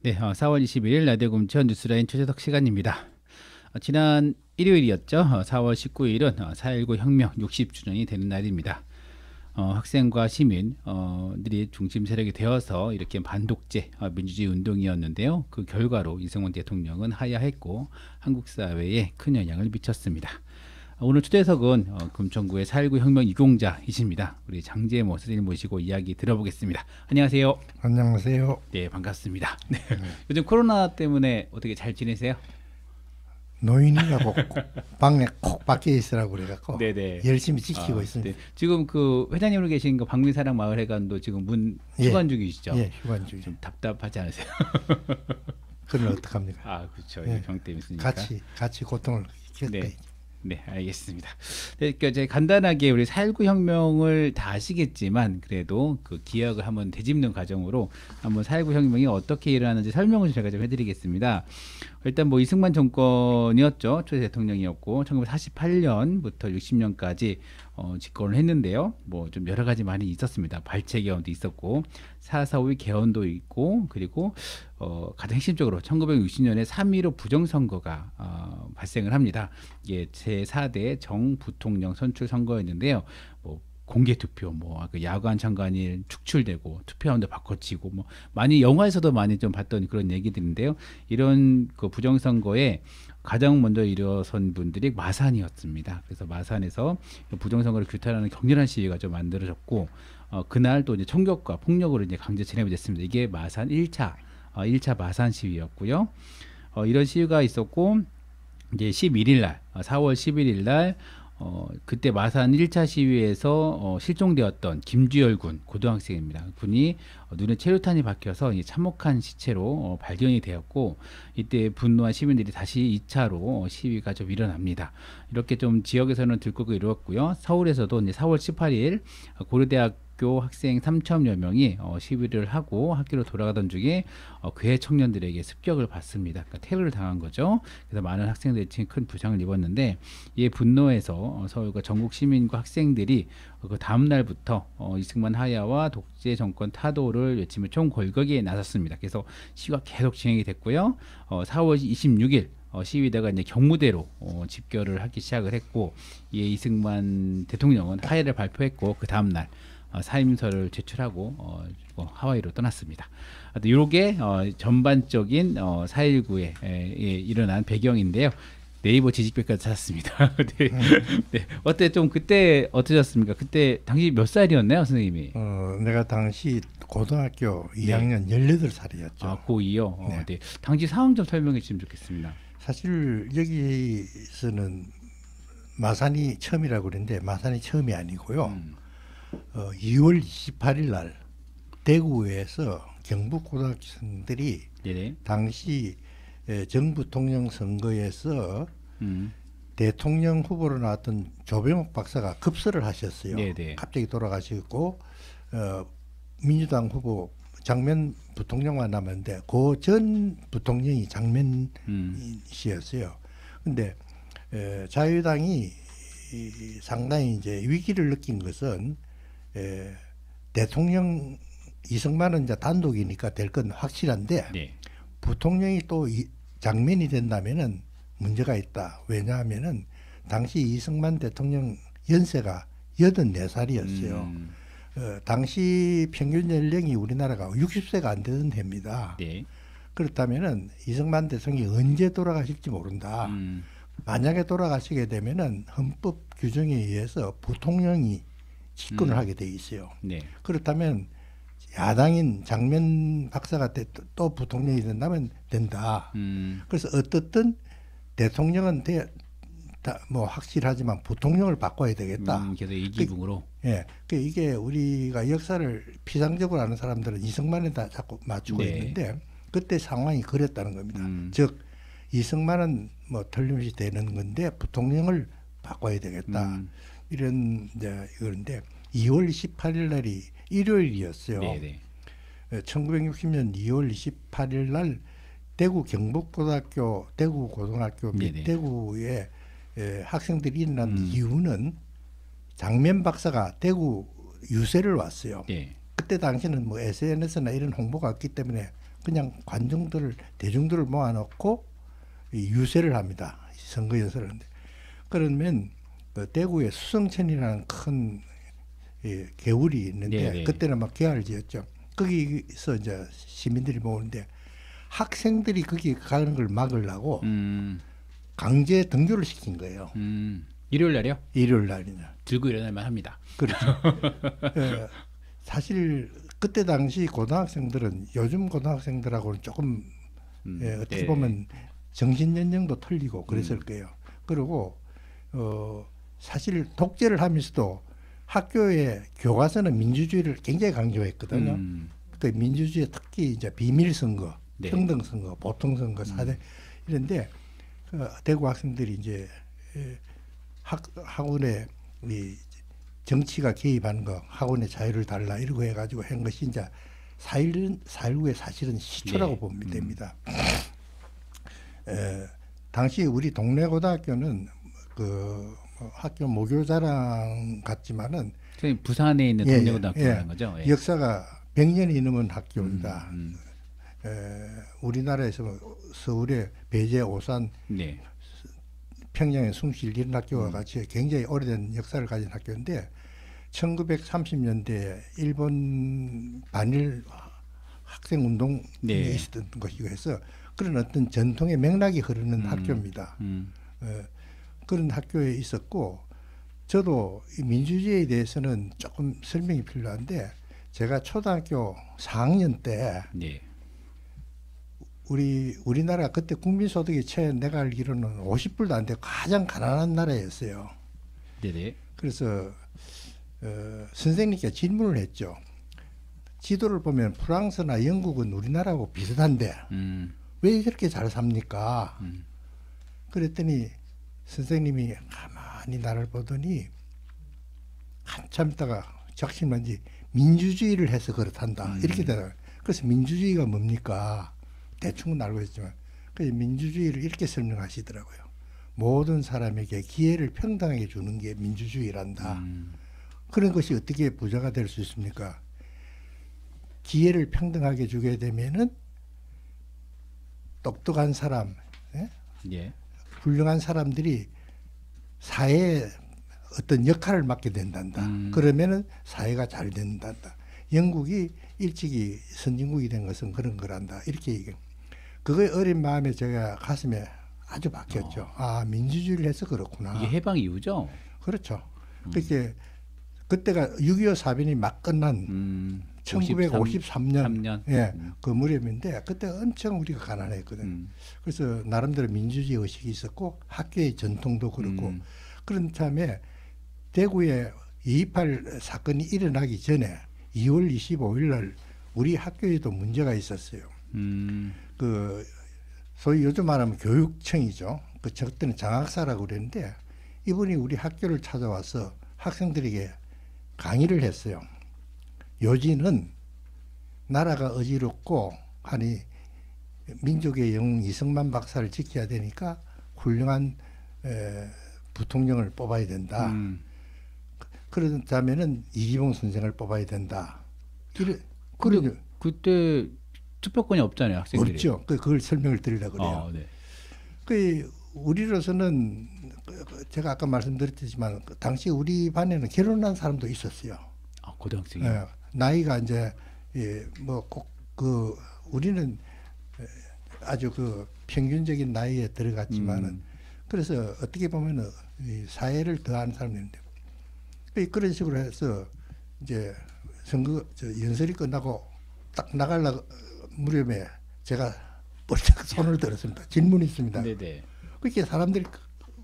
네, 4월 21일 라디오 검천 뉴스라인 최재석 시간입니다. 지난 일요일이었죠. 4월 19일은 4.19 혁명 60주년이 되는 날입니다. 학생과 시민들이 중심 세력이 되어서 이렇게 반독재 민주주의 운동이었는데요. 그 결과로 이승만 대통령은 하야했고 한국 사회에 큰 영향을 미쳤습니다. 오늘 초대석은 금천구의 4.19 혁명 유공자이십니다. 우리 장재모 선생님 모시고 이야기 들어보겠습니다. 안녕하세요. 안녕하세요. 네, 반갑습니다. 네. 요즘 코로나 때문에 어떻게 잘 지내세요? 노인이라고 방에 콕 박혀 있으라고 그래갖고 네네. 열심히 지키고 있습니다. 네. 지금 그 회장님으로 계신 그 박민사랑 마을회관도 지금 문 휴관 중이시죠? 예, 휴관 중. 좀 답답하지 않으세요? 그럼 어떡합니까? 아, 그렇죠. 예. 병 때문에 있으니까. 같이 고통을 겪어야지. 네. 네, 알겠습니다. 네, 그러니까 제가 간단하게 우리 4.19 혁명을 다 아시겠지만 그래도 그 기억을 한번 되짚는 과정으로 한번 4.19 혁명이 어떻게 일어나는지 설명을 제가 좀 해드리겠습니다. 일단 뭐 이승만 정권이었죠. 초대 대통령이었고 1948년부터 60년까지 집권을 했는데요. 뭐 좀 여러 가지 많이 있었습니다. 발췌 개헌도 있었고 4.45 개헌도 있고 그리고 가장 핵심적으로 1960년에 3.15 부정선거가 발생을 합니다. 이게 제4대 정부통령 선출 선거였는데요. 뭐 공개 투표, 그 야간 참관일 축출되고 투표함도 바꿔치고 뭐 많이 영화에서도 많이 좀 봤던 그런 얘기들인데요. 이런 그 부정선거에 가장 먼저 일어선 분들이 마산이었습니다. 그래서 마산에서 부정선거를 규탄하는 격렬한 시위가 좀 만들어졌고 그날 또 이제 총격과 폭력으로 이제 강제 진압이 됐습니다. 이게 마산 1차 마산 시위였고요. 이런 시위가 있었고 이제 11일 날 4월 11일 날 그때 마산 1차 시위에서 실종되었던 김주열 군 고등학생입니다. 군이 눈에 체류탄이 박혀서 참혹한 시체로 발견이 되었고 이때 분노한 시민들이 다시 2차로 시위가 좀 일어납니다. 이렇게 좀 지역에서는 들끓고 이루었고요. 서울에서도 이제 4월 18일 고려대학교 학생 3천여 명이 시위를 하고 학교로 돌아가던 중에 괴 청년들에게 습격을 받습니다. 그러니까 테러를 당한 거죠. 그래서 많은 학생들이 큰 부상을 입었는데 이에 분노해서 서울과 전국 시민과 학생들이 그 다음 날부터 이승만 하야와 독재 정권 타도를 외치며 총궐거기에 나섰습니다. 그래서 시위가 계속 진행이 됐고요. 4월 26일 시위대가 이제 경무대로 집결을 하기 시작을 했고 이에 이승만 대통령은 하야를 발표했고 그 다음 날 사임서를 제출하고 하와이로 떠났습니다. 이게 전반적인 4.19에 일어난 배경인데요. 네이버 지식백과를 찾았습니다. 네. 네. 어때 좀 그때 어떠셨습니까? 그때 당시 몇 살이었나요, 선생님이? 내가 당시 고등학교 2학년 18살이었죠. 아, 고2요? 네. 네. 당시 상황 좀 설명해 주시면 좋겠습니다. 사실 여기서는 마산이 처음이라고 그러는데 마산이 처음이 아니고요. 2월 28일 날 대구에서 경북 고등학생들이 네네. 당시 정부통령 선거에서 대통령 후보로 나왔던 조병옥 박사가 급서를 하셨어요. 네네. 갑자기 돌아가시고 민주당 후보 장면 부통령만 남았는데 그 전 부통령이 장면 씨였어요. 근데 자유당이 상당히 이제 위기를 느낀 것은 대통령 이승만은 이제 단독이니까 될 건 확실한데 네. 부통령이 또 장면이 된다면은 문제가 있다. 왜냐하면은 당시 이승만 대통령 연세가 84살이었어요. 당시 평균 연령이 우리나라가 60세가 안 되던 해입니다. 네. 그렇다면은 이승만 대통령이 언제 돌아가실지 모른다. 만약에 돌아가시게 되면은 헌법 규정에 의해서 부통령이 집권을 하게 돼 있어요. 네. 그렇다면 야당인 장면 박사가 또 부통령이 된다면 된다. 그래서 어떻든 대통령은 뭐 확실하지만 부통령을 바꿔야 되겠다. 그래서 이기붕으로. 예, 이게 우리가 역사를 피상적으로 아는 사람들은 이승만에다 자꾸 맞추고 네. 있는데 그때 상황이 그랬다는 겁니다. 즉 이승만은 뭐 틀림없이 되는 건데 부통령을 바꿔야 되겠다. 이런 이제 그런데 2월 28일 날이 일요일이었어요. 네네. 1960년 2월 28일 날 대구 경북고등학교, 대구 고등학교 및 네네. 대구에 학생들이 일어난 이유는 장면 박사가 대구 유세를 왔어요. 네. 그때 당시는 뭐 SNS나 이런 홍보가 없기 때문에 그냥 관중들을 대중들을 모아놓고 유세를 합니다. 선거 연설을 하는데 그러면 그 대구에 수성천이라는 큰 개울이 있는데 네네. 그때는 막 개화를 지었죠. 거기서 이제 시민들이 모으는데 학생들이 거기 가는 걸 막으려고 강제 등교를 시킨 거예요. 일요일 날이요? 일요일 날이냐. 들고 일어날만 합니다. 그렇죠. 사실 그때 당시 고등학생들은 요즘 고등학생들하고는 조금 어떻게 네. 보면 정신 연령도 틀리고 그랬을 거예요. 그리고 사실 독재를 하면서도 학교의 교과서는 민주주의를 굉장히 강조했거든요. 그 민주주의 특히 이제 비밀 선거, 네. 평등 선거, 보통 선거, 사대 이런데 대구 학생들이 이제 학원에 이 정치가 개입하는 거, 학원의 자유를 달라 이러고 해가지고 한 것이 이제 4.19의 사실은 시초라고 네. 보면 됩니다. 당시 우리 동네 고등학교는 그 학교 모교자랑 같지만은 선생님 부산에 있는 동래고등학교라는 거죠? 예. 역사가 100년이 넘은 학교입니다. 우리나라에서 서울의 배제, 오산, 네. 평양의 숭실 이런 학교와 같이 굉장히 오래된 역사를 가진 학교인데 1930년대에 일본 반일 학생 운동이 네. 있었던 것이고 해서 그런 어떤 전통의 맥락이 흐르는 학교입니다. 그런 학교에 있었고 저도 이 민주주의에 대해서는 조금 설명이 필요한데 제가 초등학교 4학년 때 네. 우리나라 그때 국민소득이 채 내가 알기로는 50불도 안 되고 가장 가난한 나라였어요. 네네. 그래서 선생님께 질문을 했죠. 지도를 보면 프랑스나 영국은 우리나라하고 비슷한데 왜 저렇게 잘 삽니까? 그랬더니 선생님이 가만히 나를 보더니 한참 있다가 작심한지 민주주의를 해서 그렇단다. 이렇게 되더라고요. 그래서 민주주의가 뭡니까? 대충은 알고 있지만 그래서 민주주의를 이렇게 설명하시더라고요. 모든 사람에게 기회를 평등하게 주는 게 민주주의란다. 그런 것이 어떻게 부자가 될 수 있습니까? 기회를 평등하게 주게 되면은 똑똑한 사람, 예. 훌륭한 사람들이 사회에 어떤 역할을 맡게 된단다. 그러면은 사회가 잘 된단다. 영국이 일찍이 선진국이 된 것은 그런 거란다. 이렇게 얘기해요. 그거의 어린 마음에 제가 가슴에 아주 박혔죠. 아, 민주주의를 해서 그렇구나. 이게 해방 이후죠? 그렇죠. 그렇게 그때가 6.25 사변이 막 끝난 1953년 3년. 예, 그 무렵인데 그때 엄청 우리가 가난했거든요. 그래서 나름대로 민주주의 의식이 있었고 학교의 전통도 그렇고 그런 참에 대구에 2.28 사건이 일어나기 전에 2월 25일 날 우리 학교에도 문제가 있었어요. 그 소위 요즘 말하면 교육청이죠. 그 그때는 장학사라고 그랬는데 이분이 우리 학교를 찾아와서 학생들에게 강의를 했어요. 요지는 나라가 어지럽고 하니 민족의 영웅 이승만 박사를 지켜야 되니까 훌륭한 부통령을 뽑아야 된다. 그렇다면은 이기봉 선생을 뽑아야 된다. 근데 그때 투표권이 없잖아요, 학생들이. 없죠. 그걸 설명을 드리려고 그래요. 네. 그 우리로서는 제가 아까 말씀드렸지만 당시 우리 반에는 결혼한 사람도 있었어요. 아, 고등학생이요? 예, 나이가 이제 뭐 꼭 그 우리는 아주 그 평균적인 나이에 들어갔지만은 그래서 어떻게 보면은 이 사회를 더하는 사람인데 그런 식으로 해서 이제 선거 연설이 끝나고 딱 나가려고 무렵에 제가 벌쩍 손을 들었습니다. 질문이 있습니다. 네네. 그렇게 사람들이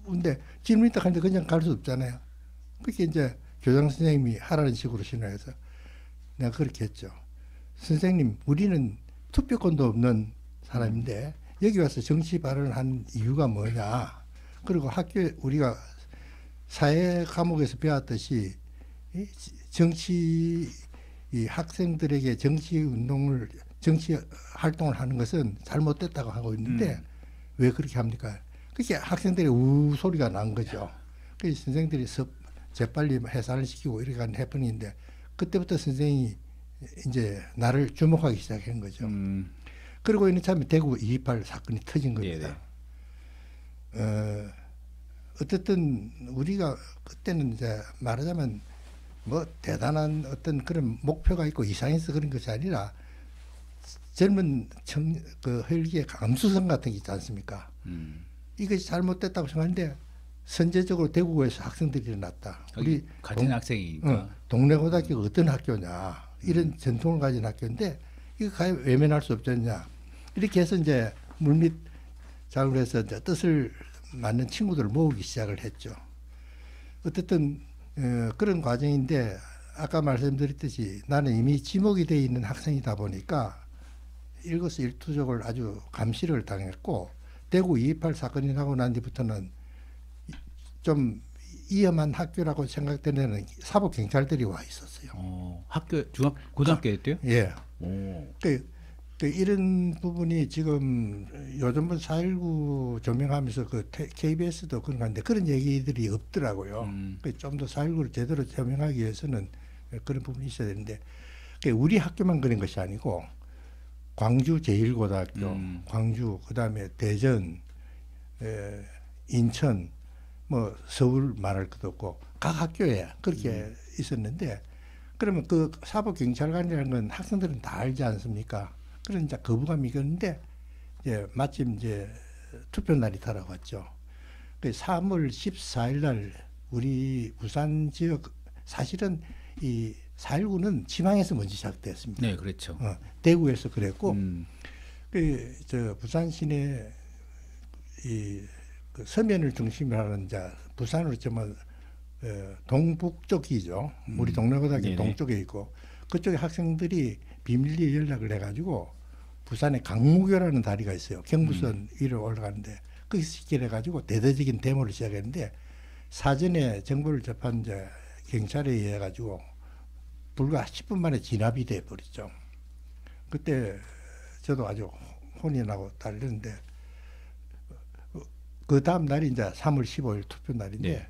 근데 질문이 딱 하는데 그냥 갈 수 없잖아요. 그렇게 이제 교장 선생님이 하라는 식으로 신호해서 내가 그렇게 했죠. 선생님, 우리는 투표권도 없는 사람인데 여기 와서 정치 발언을 한 이유가 뭐냐. 그리고 학교에 우리가 사회 과목에서 배웠듯이 정치 이 학생들에게 정치 활동을 하는 것은 잘못됐다고 하고 있는데 왜 그렇게 합니까? 그렇게 학생들의 우 소리가 난 거죠. 그래서 선생들이 재빨리 해산을 시키고 이렇게 한 해프닝인데 그때부터 선생이 이제 나를 주목하기 시작한 거죠. 그러고 있는 참에 대구 2.28 사건이 터진 겁니다. 어쨌든 우리가 그때는 이제 말하자면 뭐 대단한 어떤 그런 목표가 있고 이상해서 그런 것이 아니라 젊은 그 혈기의 감수성 같은 게 있지 않습니까? 이것이 잘못됐다고 생각하는데 선제적으로 대구에서 학생들이 일어났다. 우리 같은 학생이니까. 동네 고등학교가 어떤 학교냐 이런 전통을 가진 학교인데 이거 가히 외면할 수 없잖냐. 이렇게 해서 이제 물밑 작업을 해서 이제 뜻을 맞는 친구들을 모으기 시작을 했죠. 어쨌든 그런 과정인데 아까 말씀드렸듯이 나는 이미 지목이 되어 있는 학생이다 보니까 일거수일투족을 아주 감시를 당했고 대구 2.28 사건이 나고 난 뒤부터는 좀 위험한 학교라고 생각되는 데는 사법경찰들이 와 있었어요. 학교 고등학교였대요? 예. 이런 부분이 지금 요즘은 4.19 조명하면서 그 KBS도 그런 건데 그런 얘기들이 없더라고요. 좀 더 4.19를 제대로 조명하기 위해서는 그런 부분이 있어야 되는데 우리 학교만 그런 것이 아니고 광주 제1고등학교, 광주 그다음에 대전, 인천, 뭐 서울 말할 것도 없고 각 학교에 그렇게 있었는데 그러면 그 사법경찰관이라는 건 학생들은 다 알지 않습니까? 그런 이제 거부감이 있었는데 이제 마침 이제 투표 날이 다가왔죠. 그 3월 14일 날 우리 부산 지역 사실은 이 4.19는 지방에서 먼저 시작됐습니다. 네, 그렇죠. 대구에서 그랬고 저 부산 시내 그 서면을 중심으로 하는 이제 부산으로 치면 동북쪽이죠. 우리 동래고등학교 동쪽에 있고 그쪽에 학생들이 비밀리에 연락을 해가지고 부산에 강무교라는 다리가 있어요. 경부선 위로 올라가는데 거기서 직결해가지고 대대적인 데모를 시작했는데 사전에 정보를 접한 이제 경찰에 의해 가지고 불과 10분 만에 진압이 돼 버렸죠. 그때 저도 아주 혼이 나고 달렸는데 그 다음 날이 이제 3월 15일 투표 날인데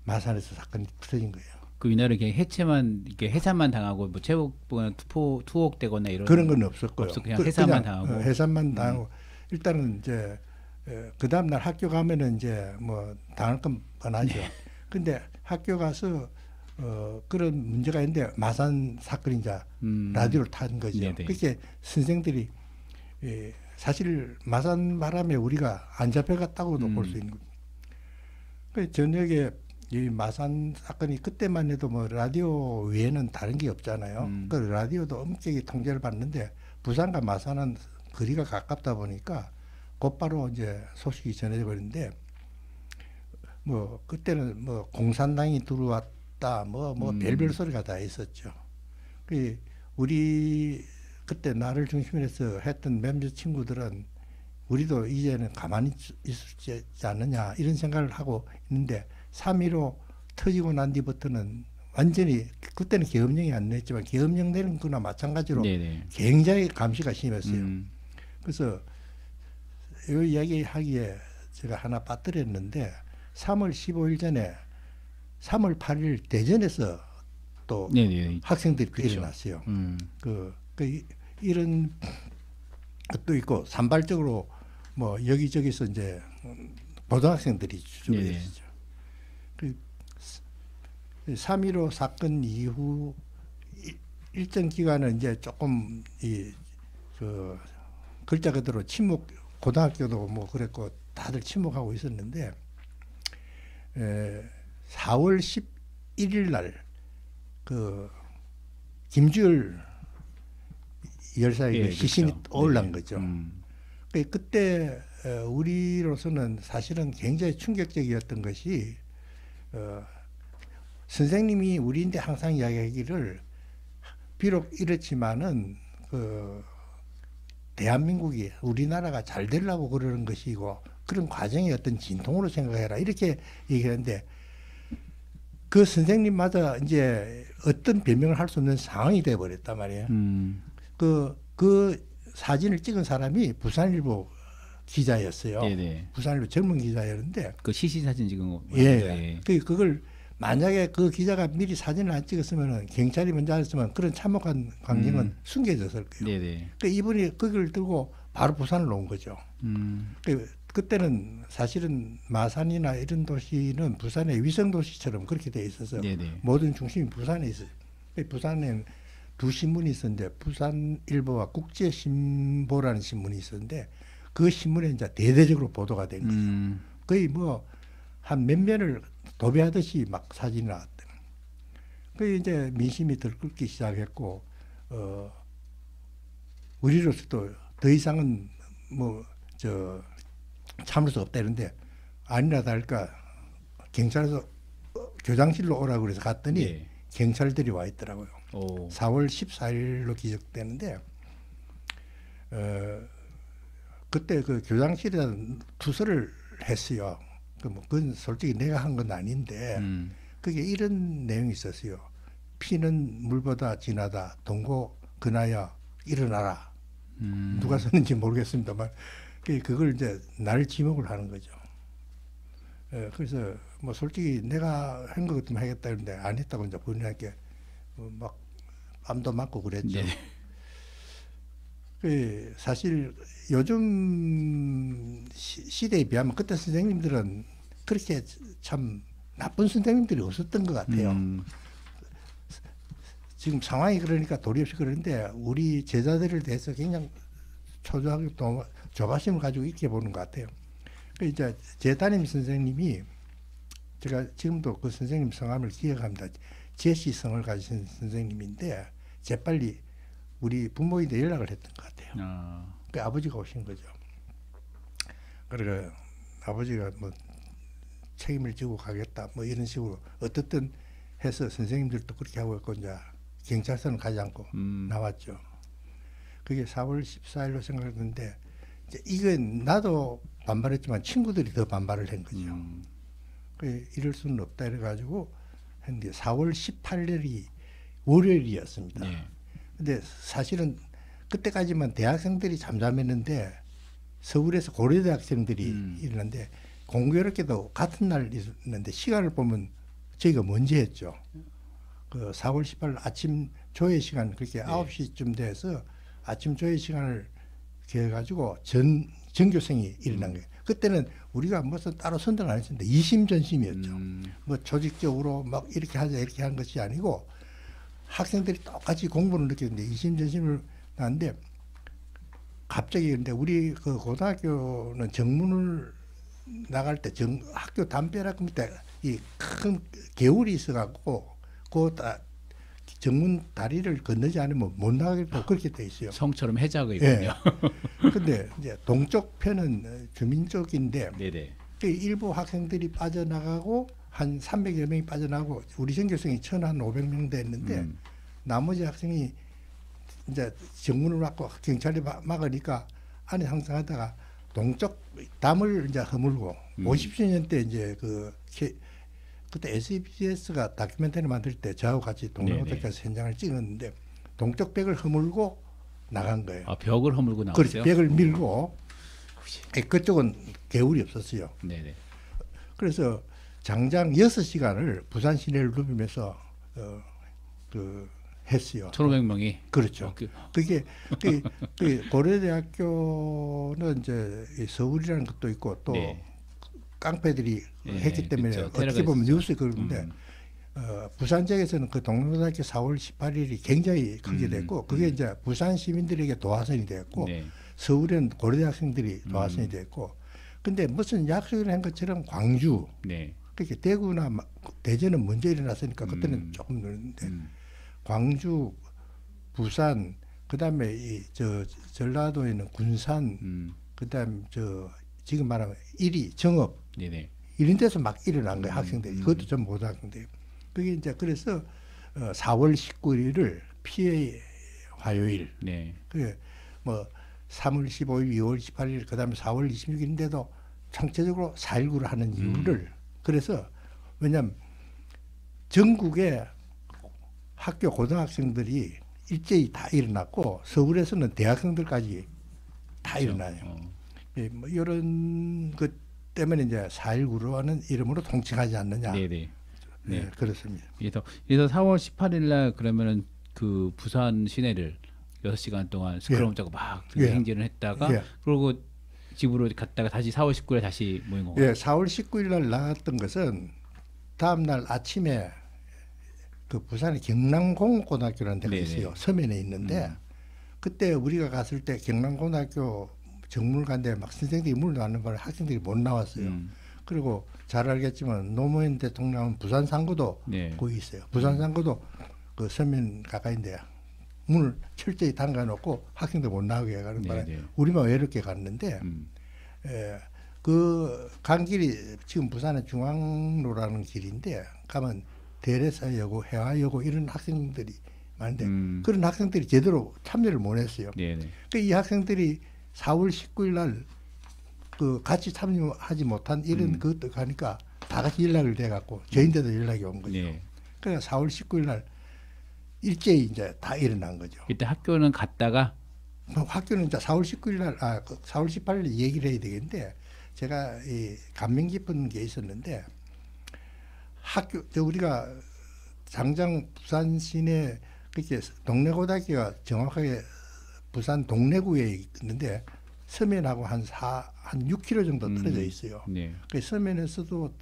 마산에서 사건이 터진 거예요. 그 이날은 그냥 이렇게 해산만 당하고 뭐 체육부가 투옥되거나 이런 그런 건 없었고요. 그냥 해산만 당하고. 해산만 당하고 일단은 이제 그 다음 날 학교 가면은 이제 뭐 당할 건 뻔하죠. 근데 학교 가서 그런 문제가 있는데 마산 사건이 이제 라디오를 탄 거죠. 그렇게 선생들이 사실 마산 바람에 우리가 안 잡혀갔다고도 볼 수 있는 거죠. 그 저녁에 이 마산 사건이 그때만 해도 뭐 라디오 외에는 다른 게 없잖아요. 그 라디오도 엄격히 통제를 받는데 부산과 마산은 거리가 가깝다 보니까 곧바로 이제 소식이 전해져 버리는데 뭐 그때는 뭐 공산당이 들어왔다 뭐 별별 소리가 다 있었죠. 그 우리 그때 나를 중심으로 해서 했던 몇몇 친구들은 우리도 이제는 가만히 있지 않느냐 이런 생각을 하고 있는데 3.15 터지고 난 뒤부터는 완전히 그때는 계엄령이 안 냈지만 계엄령 내는 거나 마찬가지로 굉장히 감시가 심했어요. 그래서 이 이야기 하기에 제가 하나 빠뜨렸는데 3월 15일 전에 3월 8일 대전에서 또 학생들이 일어났어요. 이런 것도 있고 산발적으로 뭐 여기저기서 이제 고등학생들이 주저했죠. 3.15 사건 이후 일정 기간은 이제 조금 그 글자 그대로 침묵, 고등학교도 뭐 그랬고 다들 침묵하고 있었는데 4월 11일 날 그 김주열 열사에게 시신이 떠올란 거죠. 그때 우리로서는 사실은 굉장히 충격적이었던 것이 선생님이 우리인데 항상 이야기하기를 비록 이렇지만은 그 대한민국이 우리나라가 잘 되려고 그러는 것이고 그런 과정의 어떤 진통으로 생각해라 이렇게 얘기하는데 그 선생님마다 이제 어떤 변명을 할 수 없는 상황이 돼 버렸단 말이에요. 그 사진을 찍은 사람이 부산일보 기자였어요. 부산일보 젊은 기자였는데 그 시신 사진 찍은 거. 그걸 만약에 그 기자가 미리 사진을 안 찍었으면 경찰이 먼저 알았으면 그런 참혹한 광경은 숨겨졌을 거예요. 그러니까 이분이 그걸 들고 바로 부산을 온 거죠. 그때는 사실은 마산이나 이런 도시는 부산의 위성 도시처럼 그렇게 돼 있어서 네네. 모든 중심이 부산에 있어요. 부산에는 두 신문이 있었는데 부산일보와 국제신보라는 신문이 있었는데 그 신문에 이제 대대적으로 보도가 된 거예요. 거의 뭐 한 몇 면을 도배하듯이 막 사진이 나왔대. 그 이제 민심이 들끓기 시작했고 우리로서도 더 이상은 뭐 참을 수 없다 이런데 아니라 다를까 경찰에서 교장실로 오라고 그래서 갔더니 네. 경찰들이 와 있더라고요. 오. 4월 14일로 기록되는데 그때 그 교장실에다 투서를 했어요. 그건 솔직히 내가 한 건 아닌데 그게 이런 내용이 있었어요. 피는 물보다 진하다. 동고 근하여 일어나라. 누가 썼는지 모르겠습니다만 그걸 이제 날 지목을 하는 거죠. 그래서 뭐 솔직히 내가 한 것 같으면 하겠다 했는데 안 했다고 이제 본인에게 막 뺨도 맞고 그랬죠. 네. 사실 요즘 시대에 비하면 그때 선생님들은 그렇게 참 나쁜 선생님들이 없었던 것 같아요. 지금 상황이 그러니까 도리 없이 그러는데 우리 제자들에 대해서 굉장히 초조하게 또 조바심을 가지고 있게 보는 것 같아요. 이제 제 담임 선생님이 제가 지금도 그 선생님 성함을 기억합니다. 제시 성을 가지신 선생님인데 재빨리 우리 부모님한테 연락을 했던 것 같아요. 그 아버지가 오신 거죠. 그러니까 아버지가 뭐 책임을 지고 가겠다 뭐 이런 식으로 어떻든 해서 선생님들도 그렇게 하고 있고 이제 경찰서는 가지 않고 나왔죠. 그게 4월 14일로 생각했는데 이건 나도 반발했지만 친구들이 더 반발을 한 거죠. 이럴 수는 없다 이래가지고 했는데 4월 18일이 월요일이었습니다. 네. 근데 사실은 그때까지만 대학생들이 잠잠했는데 서울에서 고려대 학생들이 일어났는데 공교롭게도 같은 날 있었는데 시간을 보면 저희가 먼저 했죠. 그 4월 18일 아침 조회 시간 그렇게 9시쯤 돼서 아침 조회 시간을 해가지고 전교생이 일어난 거예요. 그때는 우리가 무슨 따로 선택을 안 했는데 이심전심이었죠. 뭐 조직적으로 막 이렇게 하자 이렇게 한 것이 아니고 학생들이 똑같이 공부를 느꼈는데 이심전심을 나는데 갑자기 근데 우리 그 고등학교는 정문을 나갈 때 학교 담벼락 밑에 이 큰 개울이 있어갖고 그 정문 다리를 건너지 않으면 못 나가겠다고 그렇게 돼 있어요. 성처럼 해자거든요. 근데 이제 동쪽 편은 주민 쪽인데 네네. 일부 학생들이 빠져나가고 한 300여 명이 빠져나가고 우리 전교생이 1,500명 됐는데 나머지 학생이 이제 정문을 막고 경찰이 막으니까 안에 항상 하다가 동쪽 담을 이제 허물고 50주년 때 이제 그때 SBS가 다큐멘터리 만들 때 저하고 같이 동래호텔까지 현장을 찍었는데 동쪽 벽을 허물고 나간 거예요. 아, 벽을 허물고 나왔어요? 그렇죠. 벽을 밀고 그쪽은 개울이 없었어요. 네네. 그래서 장장 6시간을 부산 시내를 누비면서 했어요. 1,500명이. 그렇죠. 그게 고려대학교는 이제 서울이라는 것도 있고 또 깡패들이 했기 때문에 그렇죠. 어떻게 보면 뉴스에 그러는데 부산 지역에서는 그 동래대학교 4월 18일이 굉장히 크게 됐고 그게 이제 부산 시민들에게 도화선이 됐고 서울에는 고려대 학생들이 도화선이 됐고 근데 무슨 약속을 한 것처럼 광주 그렇게 대구나 대전은 먼저 일어났으니까 그때는 조금 늘었는데 광주, 부산, 그다음에 전라도에 있는 군산, 그다음 지금 말하면 일이, 정읍 이런 데서 막 일어난 거예요 학생들이. 그것도 전 고등학생들. 그게 이제 그래서 4월 19일을 피해 화요일. 그게 뭐 3월 15일, 2월 18일, 그다음에 4월 26일인데도 총체적으로 4.19를 하는 이유를 그래서 왜냐하면 전국에 학교 고등학생들이 일제히 다 일어났고 서울에서는 대학생들까지 다 일어나요. 뭐 이런 것 때문에 이제 4.19로 하는 이름으로 통칭하지 않느냐. 네, 그렇습니다. 그래서 4월 18일 날 그러면은 그 부산 시내를 6시간 동안 스크럼 짜고 막 예. 행진을 했다가 예. 그러고 집으로 갔다가 다시 4월 19일에 다시 모인 건가요? 예, 4월 19일 날 나갔던 것은 다음 날 아침에 그 부산의 경남공업고등학교라는 데가 네네. 있어요. 서면에 있는데 그때 우리가 갔을 때 경남고등학교 정문관대 막 선생들이 문을 닫는 바람에 학생들이 못 나왔어요. 그리고 잘 알겠지만 노무현 대통령은 부산 상고도 네. 거기 있어요. 부산 상고도 그 서면 가까이인데 문을 철저히 잠가놓고 학생들 못 나오게 가는 바람에 네네. 우리만 외롭게 갔는데 그 간 길이 지금 부산의 중앙로라는 길인데 가면 대레사여고, 해화여고 이런 학생들이 많은데 그런 학생들이 제대로 참여를 못 했어요. 네네. 그 이 학생들이 4월 19일 날 그 같이 참여하지 못한 이런 것도 가니까 다 같이 연락을 돼갖고 저희한테도 연락이 온 거죠. 네. 그러니까 4월 19일 날 일제히 이제 다 일어난 거죠. 그때 학교는 갔다가 학교는 이제 4월 19일 날, 4월 18일 얘기를 해야 되겠는데 제가 이 감명 깊은 게 있었는데 우리가 당장 부산 시내 그렇게 동네 고등학교가 정확하게 부산 동래구에 있는데 서면하고 한 6km 정도 떨어져 있어요. 네. 그 서면에서도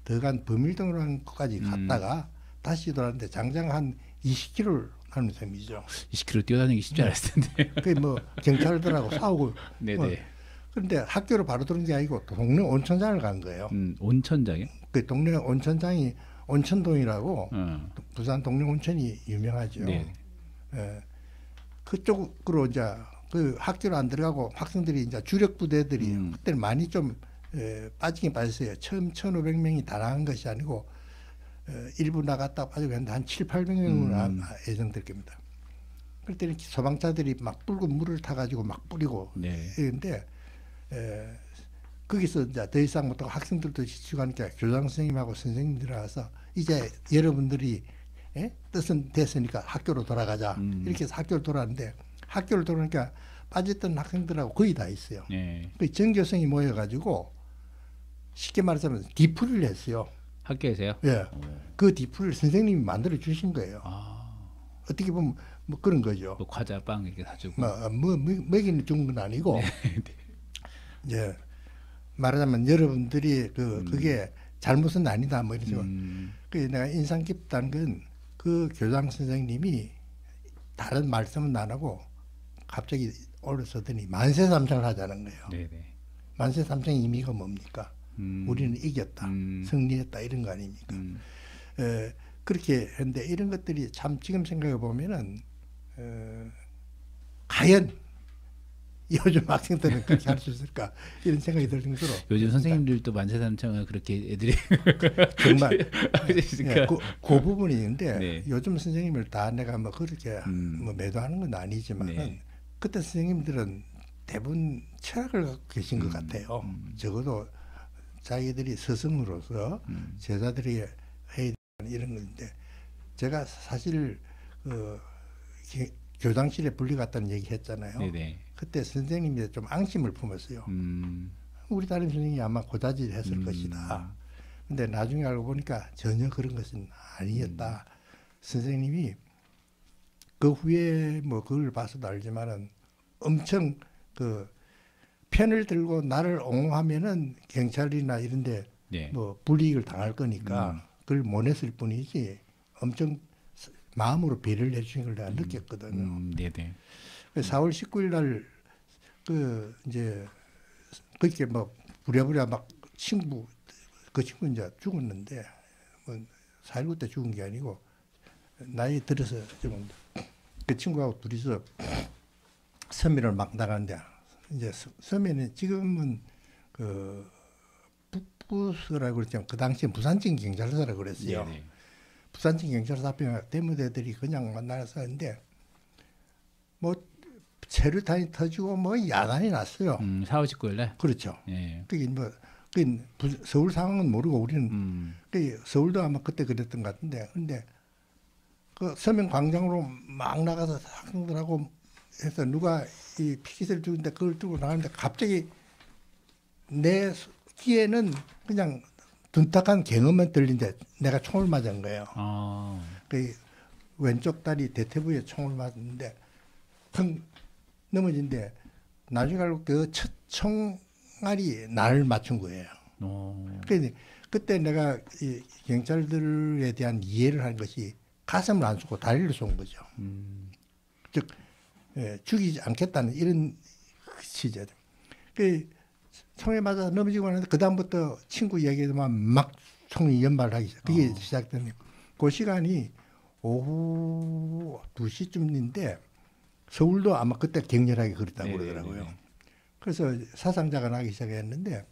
더간 범일동까지 갔다가 다시 돌아왔는데 장장 한 20km를 가는 셈이죠. 20km 뛰어다니기 쉽지 않았을 텐데. 그 뭐 경찰들하고 싸우고. 네네. 그런데 학교로 바로 들은 게 아니고 동네 온천장을 간 거예요. 온천장이요? 그 동네 온천장이 온천동이라고 부산 동네 온천이 유명하죠. 네. 예, 그쪽으로 이제 그 학교로 안 들어가고 학생들이 이제 주력 부대들이 그때는 많이 좀 빠지긴 빠졌어요. 처음 1,500명이 다 나간 것이 아니고 일부 나갔다 빠지고 했는데 한 7,800명은 예정될 겁니다. 그럴 때는 소방차들이 막 붉은 물을 타가지고 막 뿌리고 이런데 거기서 이제 더 이상 못하고 학생들도 지치고 하니까 교장 선생님하고 선생님들 와서 이제 여러분들이 뜻은 됐으니까 학교로 돌아가자 이렇게 해서 학교로 돌아왔는데 학교를 돌아오니까 빠졌던 학생들하고 거의 다 있어요. 그 전교생이 모여가지고 쉽게 말하자면 디프를 했어요. 학교에서요? 예. 그 디프를 선생님이 만들어 주신 거예요. 어떻게 보면 뭐 그런 거죠. 뭐 과자 빵 이렇게 사주고. 먹이는 준 건 아니고 이제 말하자면 여러분들이 그게 잘못은 아니다 뭐 이러죠. 그 내가 인상 깊다는 건 그 교장 선생님이 다른 말씀은 안 하고 갑자기 올라서더니 만세삼창을 하자는 거예요. 네네. 만세삼창의 의미가 뭡니까? 우리는 이겼다, 승리했다 이런 거 아닙니까? 그렇게 했는데 이런 것들이 참 지금 생각해 보면은 과연 요즘 학생들은 그렇게 할 수 있을까 이런 생각이 들 정도로 요즘 선생님들도 만세삼창을 그렇게 애들이 정말 있으니까. 그 부분이 있는데 네. 요즘 선생님을 다 내가 뭐 그렇게 뭐 매도하는 건 아니지만 그때 선생님들은 대부분 철학을 갖고 계신 것 같아요. 적어도 자기들이 스승으로서 제자들이 해야 되는 이런 건데 제가 사실 교장실에 불려갔다는 얘기 했잖아요. 네네. 그때 선생님이 좀 앙심을 품었어요. 우리 담임 선생님이 아마 고자질을 했을 것이다. 근데 나중에 알고 보니까 전혀 그런 것은 아니었다. 선생님이 그 후에 뭐 그걸 봐서도 알지만은 엄청 그 편을 들고 나를 옹호하면은 경찰이나 이런데 뭐 불이익을 당할 거니까 그걸 못 했을 뿐이지 엄청 마음으로 배려를 해주신 걸 내가 느꼈거든요. 네네. 4월 19일 날 그 이제 그렇게 뭐 부랴부랴 막 그 친구 이제 죽었는데 뭐 4.19 때 죽은 게 아니고 나이 들어서 죽은 그 친구하고 둘이서 서면을 막 나가는데 이제 서면에 지금은 그 북부서라고 그랬지만 그 당시에 부산청 경찰서라고 그랬어요. 네네. 부산청 경찰서 앞에 대무대들이 그냥 만나서 했는데 뭐 체류탄이 터지고 뭐 야단이 났어요. 4월 19일 날? 그렇죠. 예. 그게 뭐 서울 상황은 모르고 우리는 서울도 아마 그때 그랬던 것 같은데 근데 그 서면 광장으로 막 나가서 학생들하고 해서 누가 이 피켓을 주는데 그걸 들고 나가는데 갑자기 내 귀에는 그냥 둔탁한 경험만 들린데 내가 총을 맞은 거예요. 그 왼쪽 다리 대퇴부에 총을 맞았는데 텅 넘어진데 나중에 알고 그 첫 총알이 나를 맞춘 거예요. 그런데 그때 내가 이 경찰들에 대한 이해를 한 것이 가슴을 안 쏘고 다리를 쏜 거죠. 즉 죽이지 않겠다는 이런 시절. 그 총에 맞아 넘어지고 나는데 그 다음부터 친구 얘기에만 막 총이 연발하기 시작. 그게 시작되는 그 시간이 오후 2시쯤인데 서울도 아마 그때 격렬하게 그랬다고 그러더라고요. 그래서 사상자가 나기 시작했는데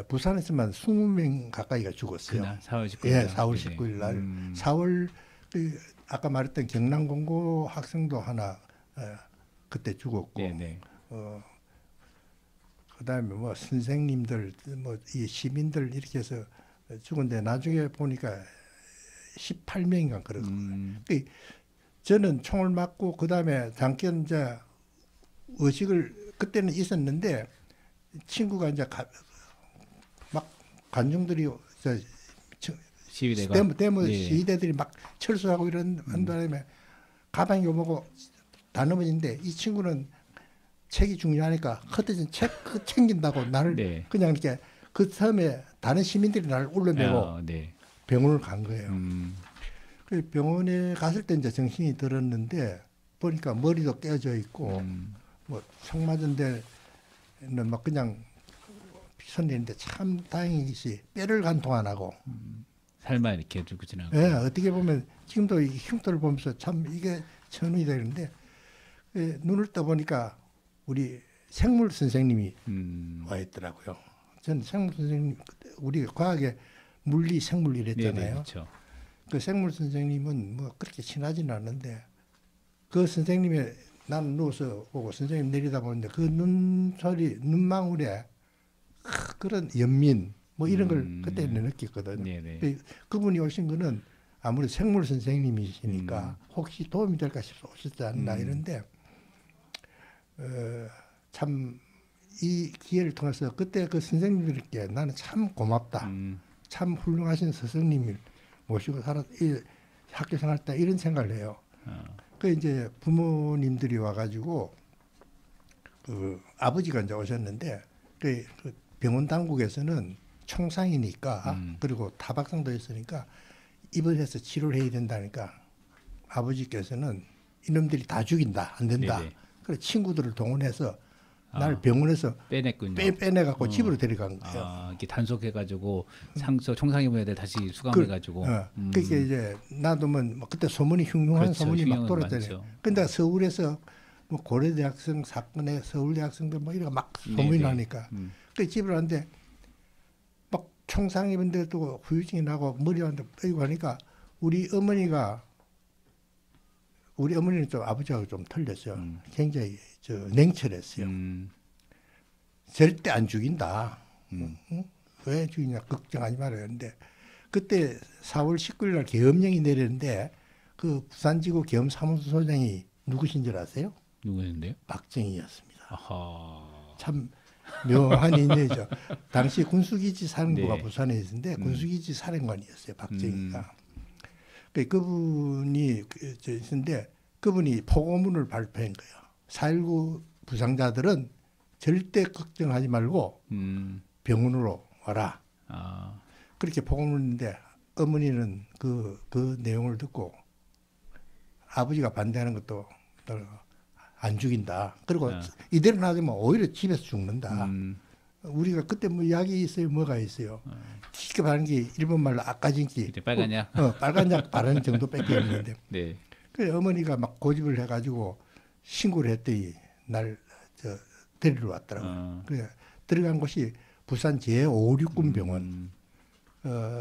부산에서만 20명 가까이가 죽었어요. 그날 4월 19일. 예, 4월 19일 날. 4월 그 아까 말했던 경남공고 학생도 하나 그때 죽었고, 그다음에 뭐 선생님들, 뭐 이 시민들 이렇게 해서 죽은데 나중에 보니까 18명인가 그러거든요. 저는 총을 맞고 그다음에 잠깐 이제 의식을 그때는 있었는데 친구가 이제 막 관중들이 시위대가 데모 시위대들이 막 철수하고 이런 한 다음에 가방이 오고 다 넘어지는데 이 친구는 책이 중요하니까 흩어진 책 챙긴다고 나를 그냥 이렇게 그 섬에 다른 시민들이 나를 올려내고 병원을 간 거예요. 그 병원에 갔을 때 이제 정신이 들었는데 보니까 머리도 깨져 있고 뭐 총 맞은 데는 막 그냥 선대는데 참 다행이지 뼈를 간통 안 하고 살만 이렇게 들고 지나고. 예, 어떻게 보면 지금도 이 흉터를 보면서 참 이게 천운이 되는데 눈을 떠보니까 우리 생물 선생님이 와 있더라고요. 전 생물 선생님 우리 과학에 물리 생물 이랬잖아요. 그렇죠. 그 생물 선생님은 뭐 그렇게 친하지는 않은데 그 선생님이 나는 누워서 보고 선생님 내리다 보는데 그 눈망울에 그런 연민 뭐 이런 걸 그때는 느꼈거든요. 그분이 오신 거는 아무래도 생물 선생님이시니까 혹시 도움이 될까 싶어서 오셨지 않나 이런데 참 이 기회를 통해서 그때 그 선생님들께 나는 참 고맙다. 참 훌륭하신 스승님을 모시고 학교 생활 때 이런 생각을 해요. 그 이제 부모님들이 와가지고 그 아버지가 이제 오셨는데 그 병원 당국에서는 총상이니까 그리고 타박상도 있으니까 입원해서 치료를 해야 된다니까 아버지께서는 이놈들이 다 죽인다 안 된다. 그래 친구들을 동원해서 날 병원에서 빼냈군요. 빼내갖고 집으로 데려간 거예요. 이렇게 단속해가지고 총상 입은 애들 다시 수감해가지고. 그게 이제 놔두면 그때 소문이 흉흉한 소문이 막 돌았잖아요. 근데 서울에서 뭐 고려대학생 사건에 서울대학생들 뭐 이런 막 소문이 나니까 그 집을 왔는데 막 총상 입은 데도 후유증이 나고 머리 한테 빼고 하니까 우리 어머니는 좀 아버지하고 좀 틀렸어요. 굉장히 냉철했어요. 절대 안 죽인다. 응? 왜 죽이냐 걱정하지 말아요. 근데 그때 4월 19일 날 계엄령이 내렸는데 그 부산지구 계엄사무소장이 누구신 줄 아세요? 누구였는데요? 박정희였습니다. 아하. 참 묘한 인연이죠. 당시 군수기지 사령부가 네. 부산에 있었는데 군수기지 사령관이었어요. 박정희가. 그분이 있었는데 그분이 포고문을 발표한 거예요. 4.19 부상자들은 절대 걱정하지 말고 병원으로 와라. 그렇게 포고문을 했는데 어머니는 그 내용을 듣고 아버지가 반대하는 것도 안 죽인다. 그리고 이대로 놔두면 오히려 집에서 죽는다. 우리가 그때 뭐 약이 있어요, 뭐가 있어요. 쉽게 바른 게 일본 말로 아까진기. 빨간 약. 빨간 약 바르는 정도밖에 없는데. 네. 그래 어머니가 막 고집을 해가지고 신고를 했더니 날 데리러 왔더라고요. 그래 들어간 곳이 부산 제569 병원.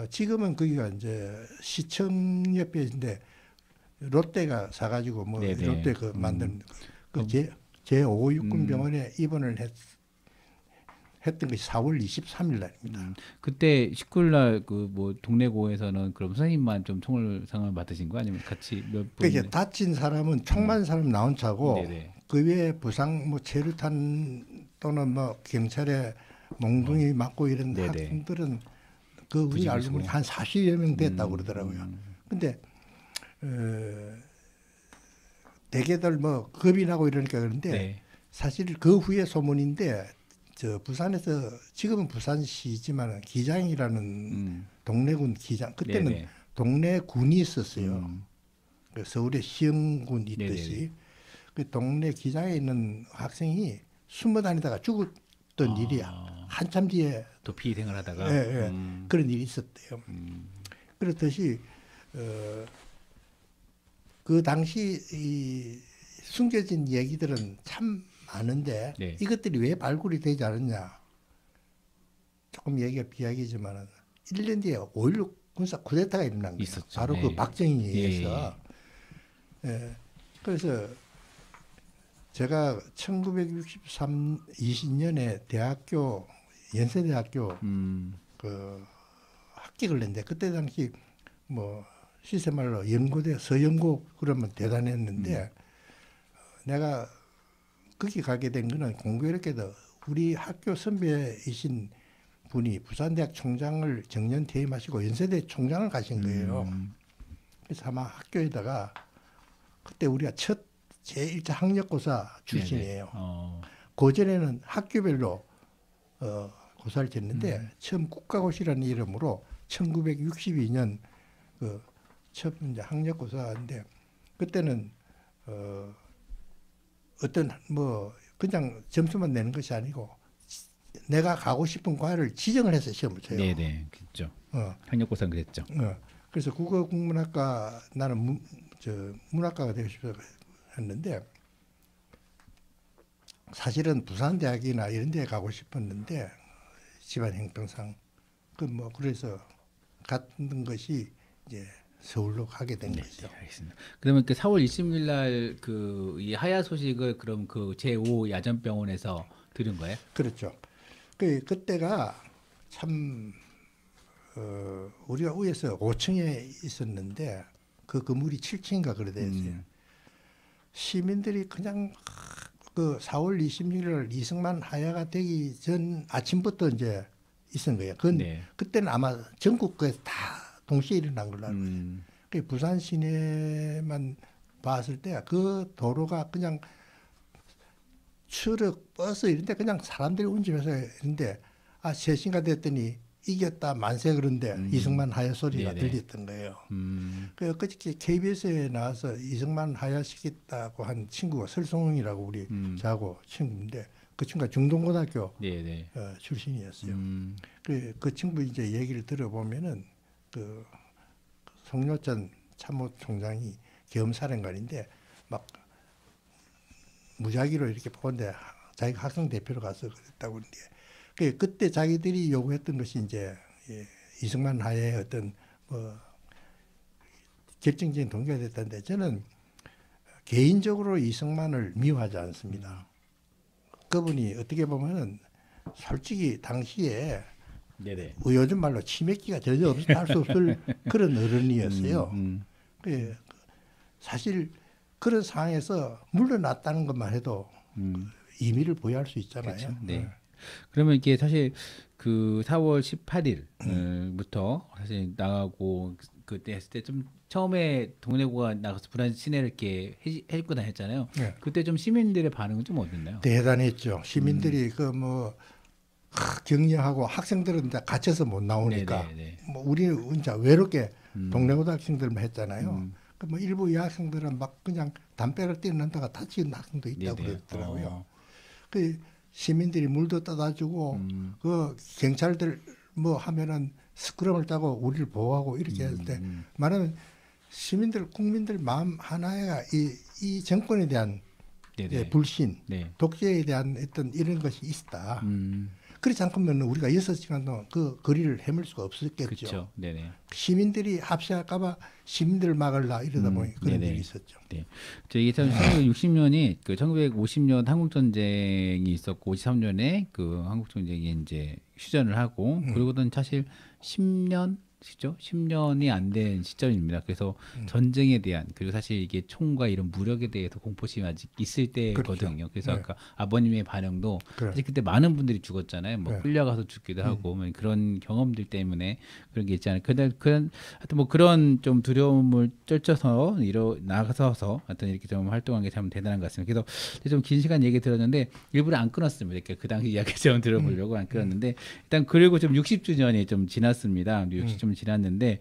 지금은 거기가 이제 시청 옆에인데 롯데가 사가지고 뭐 네네. 롯데 그 만든 그 제569 병원에 입원을 했던 것이 4월 23일 날입니다. 그때 19일 날 그 뭐 동래고에서는 그럼 선생님만 좀 총상을 받으신 거 아니면 같이 몇 분? 그러니까 다친 사람은 총 맞은 사람 나온 차고 네네. 그 외에 부상 뭐 체류탄 또는 뭐 경찰에 몽둥이 맞고 이런 네네. 학생들은 그 우리 알고 보니 한 40여 명 됐다고 그러더라고요. 근데 대개들 뭐 겁이 나고 이러니까 그런데 네. 사실 그 후에 소문인데 저 부산에서 지금은 부산시지만 기장이라는 동래군 기장 그때는 네네. 동래 군이 있었어요. 음. 그 서울에 시흥군 있듯이 네네네. 그 동래 기장에 있는 학생이 숨어 다니다가 죽었던 일이야. 한참 뒤에 도피 생활하다가. 예, 예, 그런 일이 있었대요. 그렇듯이 그 당시 이 숨겨진 얘기들은 참 많은데 네. 이것들이 왜 발굴이 되지 않았냐. 조금 얘기가 비약이지만 1년 뒤에 5.16 군사 쿠데타가 일어난 거예요. 있었죠. 바로 네. 그 박정희에 예, 의해서. 예. 그래서 제가 1963 20년에 대학교 연세대학교 그 합격을 했는데 그때 당시 뭐 시세말로 연고대 서연고 그러면 대단했는데 내가 거기 가게 된 거는 공교롭게도 우리 학교 선배이신 분이 부산대학 총장을 정년 퇴임하시고 연세대 총장을 가신 거예요. 그래서 아마 학교에다가 그때 우리가 첫 제1차 학력고사 출신이에요. 그전에는 학교별로 고사를 쳤는데 처음 국가고시라는 이름으로 1962년 그 첫 이제 학력고사인데 그때는 어떤 뭐 그냥 점수만 내는 것이 아니고 내가 가고 싶은 과를 지정을 해서 시험을 쳐요. 네네, 그렇죠. 학력고사는 그랬죠. 그래서 국어국문학과 나는 문학과가 되고 싶어 했는데 사실은 부산대학이나 이런 데 가고 싶었는데 집안 형편상 그래서 갔던 것이 이제 서울로 가게 된 거죠. 알겠습니다. 그러면 그 4월 20일 날 그 이 하야 소식을 그럼 그 제5 야전병원에서 들은 거예요? 그렇죠. 그때가 참 우리가 위에서 5층에 있었는데 그 건물이 7층인가 그래 됐어요. 시민들이 그냥 그 4월 26일 날 이승만 하야가 되기 전 아침부터 이제 있은 거예요. 그때는 아마 전국에서 다 동시에 일어난 걸로 알고 있어요. 부산 시내만 봤을 때 그 도로가 그냥 트럭, 버스 이런데 그냥 사람들이 운전해서 있는데 3시가 됐더니 이겼다 만세 그런데 이승만 하야 소리가 네네. 들렸던 거예요. 그저께 KBS에 나와서 이승만 하야 시켰다고 한 친구가 설송이라고 우리 저하고 친구인데 그 친구가 중동고등학교 네네. 출신이었어요. 그 친구 이제 얘기를 들어보면은 그 송요천 참모총장이 겸사령관인데 막 무작위로 이렇게 보는데 자기가 학생 대표로 가서 그랬다고 그러는데 그때 자기들이 요구했던 것이 이제 이승만 하야의 어떤 뭐 결정적인 동기가 됐다는데 저는 개인적으로 이승만을 미워하지 않습니다. 그분이 어떻게 보면은 솔직히 당시에 네네. 요즘 말로 치맥기가 전혀 할 수 없을 그런 어른이었어요. 사실 그런 상황에서 물러났다는 것만 해도 의미를 부여할 수 있잖아요. 그렇죠. 네. 그러면 이게 사실 그 4월 18일부터 사실 나가고 그때 했을 때 좀 처음에 동래구가 나가서 불안 시내를 이렇게 해집고 다녔잖아요. 네. 그때 좀 시민들의 반응은 좀 어땠나요? 대단했죠. 시민들이 격려하고 학생들은 이제 갇혀서 못 나오니까 네네네. 뭐 우리는 이제 외롭게 동래고등 학생들만 했잖아요. 뭐 일부 여학생들은 막 그냥 담배를 떼어낸다가 다치는 학생도 있다고 네네. 그러더라고요. 그 시민들이 물도 떠다 주고 그 경찰들 뭐 하면은 스크럼을 짜고 우리를 보호하고 이렇게 할 때 말하면 시민들 국민들 마음 하나가 이 정권에 대한 불신, 네. 독재에 대한 어떤 이런 것이 있다. 그렇지 않으면 우리가 6시간 동안 그 거리를 헤맬 수가 없었겠죠. 그렇죠. 네네. 시민들이 합시할까봐 시민들을 막으려 이러다 보니 그런 일이 있었죠. 네. 이게 1960년이 그 1950년 한국 전쟁이 있었고 53년에 그 한국 전쟁이 이제 휴전을 하고 그리고는 사실 10년 시죠? 10년이 안 된 시점입니다. 그래서 전쟁에 대한 그리고 사실 이게 총과 이런 무력에 대해서 공포심이 아직 있을 때거든요. 그렇죠. 그래서 네. 아까 아버님의 반응도 그래. 사실 그때 많은 분들이 죽었잖아요. 뭐 네. 끌려가서 죽기도 하고 뭐 그런 경험들 때문에 그런 게 있지 않아요. 그런 하여튼 뭐 그런 좀 두려움을 쩔쳐서 나가서서 하여튼 이렇게 좀 활동한 게 참 대단한 것 같습니다. 그래서 좀 긴 시간 얘기 들었는데 일부러 안 끊었습니다. 이렇게 그 당시 이야기 좀 들어보려고 안 끊었는데 일단 그리고 좀 60주년이 좀 지났습니다. 60주년 지났는데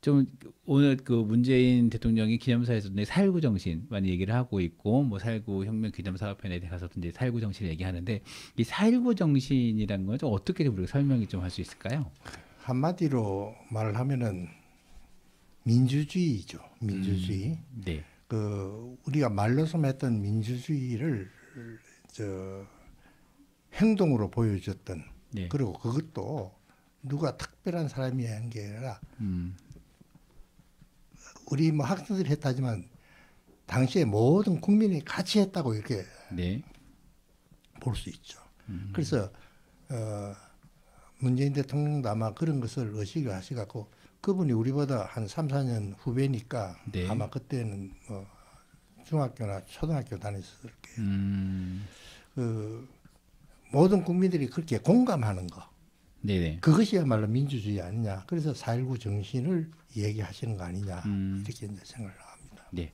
좀 오늘 그 문재인 대통령이 기념사에서 4.19 정신 많이 얘기를 하고 있고 뭐 4.19 혁명 기념사업회에 가서 이제 4.19 정신을 얘기하는데 이 4.19 정신이라는 건 좀 어떻게 우리가 설명이 좀 할 수 있을까요? 한마디로 말을 하면은 민주주의죠. 민주주의. 네. 그 우리가 말로서 했던 민주주의를 저 행동으로 보여줬던 네. 그리고 그것도 누가 특별한 사람이 한 게 아니라 우리 뭐 학생들이 했다지만 당시에 모든 국민이 같이 했다고 이렇게 네. 볼 수 있죠. 그래서 문재인 대통령도 아마 그런 것을 의식을 하셔갖고 그분이 우리보다 한 3, 4년 후배니까 네. 아마 그때는 뭐 중학교나 초등학교 다녔을 거예요. 그 모든 국민들이 그렇게 공감하는 거. 네네. 그것이야말로 민주주의 아니냐. 그래서 4.19 정신을 얘기하시는 거 아니냐. 이렇게 이제 생각을 합니다. 네.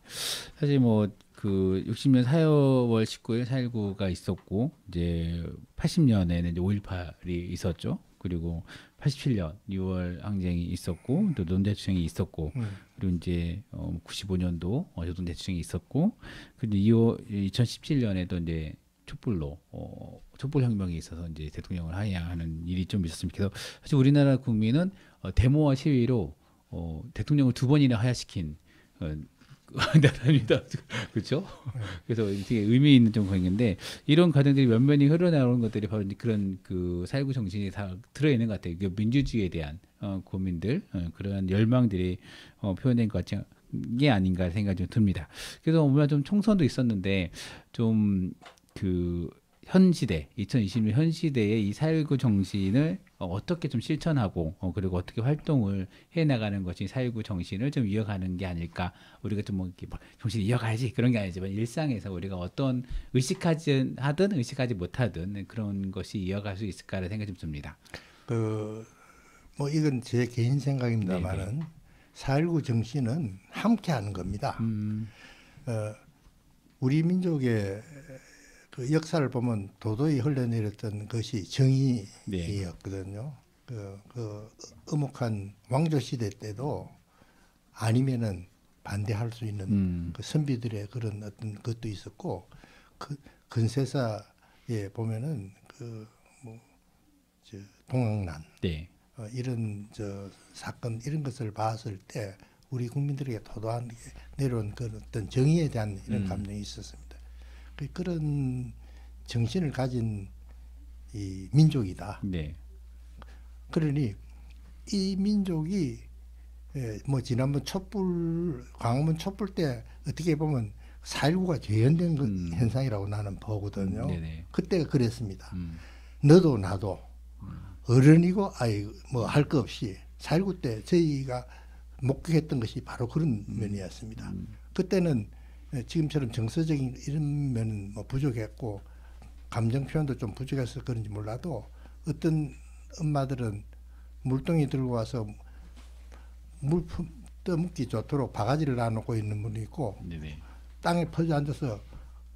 사실 뭐 그 60년 4월 19일 4.19가 있었고 이제 80년에는 이제 5.18이 있었죠. 그리고 87년 6월 항쟁이 있었고 또 노동대투쟁이 있었고 그리고 이제 95년도 노동대투쟁이 있었고 그리고 2017년에도 이제 촛불로 촛불혁명이 있어서 이제 대통령을 하야하는 일이 좀 있었습니다. 그래서 사실 우리나라 국민은 데모와 시위로 대통령을 2번이나 하야시킨 나라입니다. 그렇죠? 그래서 되게 의미 있는 좀 그런 건데 이런 과정들이 면면이 흘러나오는 것들이 바로 이제 그런 그 4.19 정신이 다 들어있는 것 같아요. 그 민주주의에 대한 고민들, 그런 열망들이 표현된 것 같은 게 아닌가 생각이 좀 듭니다. 그래서 오늘 좀 총선도 있었는데 좀 그 현 시대, 2020년 현 시대의 이 4.19 정신을 어떻게 좀 실천하고 그리고 어떻게 활동을 해 나가는 것이 4.19 정신을 좀 이어가는 게 아닐까. 우리가 좀 뭐 정신을 이어가야지 그런 게 아니지만 일상에서 우리가 어떤 의식하지 하든 의식하지 못하든 그런 것이 이어갈 수 있을까라는 생각이 좀 듭니다. 뭐 이건 제 개인 생각입니다만은 4.19 정신은 함께하는 겁니다. 우리 민족의 그 역사를 보면 도도히 흘러내렸던 것이 정의였거든요. 그 엄혹한 왕조 시대 때도 아니면은 반대할 수 있는 그 선비들의 그런 어떤 것도 있었고 그 근세사에 보면은 그 뭐 저 동학난 이런 저 사건 이런 것을 봤을 때 우리 국민들에게 도도한 내려온 그 어떤 정의에 대한 이런 감정이 있었습니다. 그런 정신을 가진 이 민족이다. 그러니 이 민족이 뭐 지난번 광화문 촛불 때 어떻게 보면 4.19가 재현된 현상이라고 나는 보거든요. 그때가 그랬습니다. 너도 나도 어른이고 아이 뭐 할 거 없이 4.19 때 저희가 목격했던 것이 바로 그런 면이었습니다. 그때는 지금처럼 정서적인 이런 면은 뭐 부족했고 감정 표현도 좀 부족해서 그런지 몰라도 어떤 엄마들은 물동이 들고 와서 물 떠먹기 좋도록 바가지를 놔놓고 있는 분이 있고 땅에 퍼져 앉아서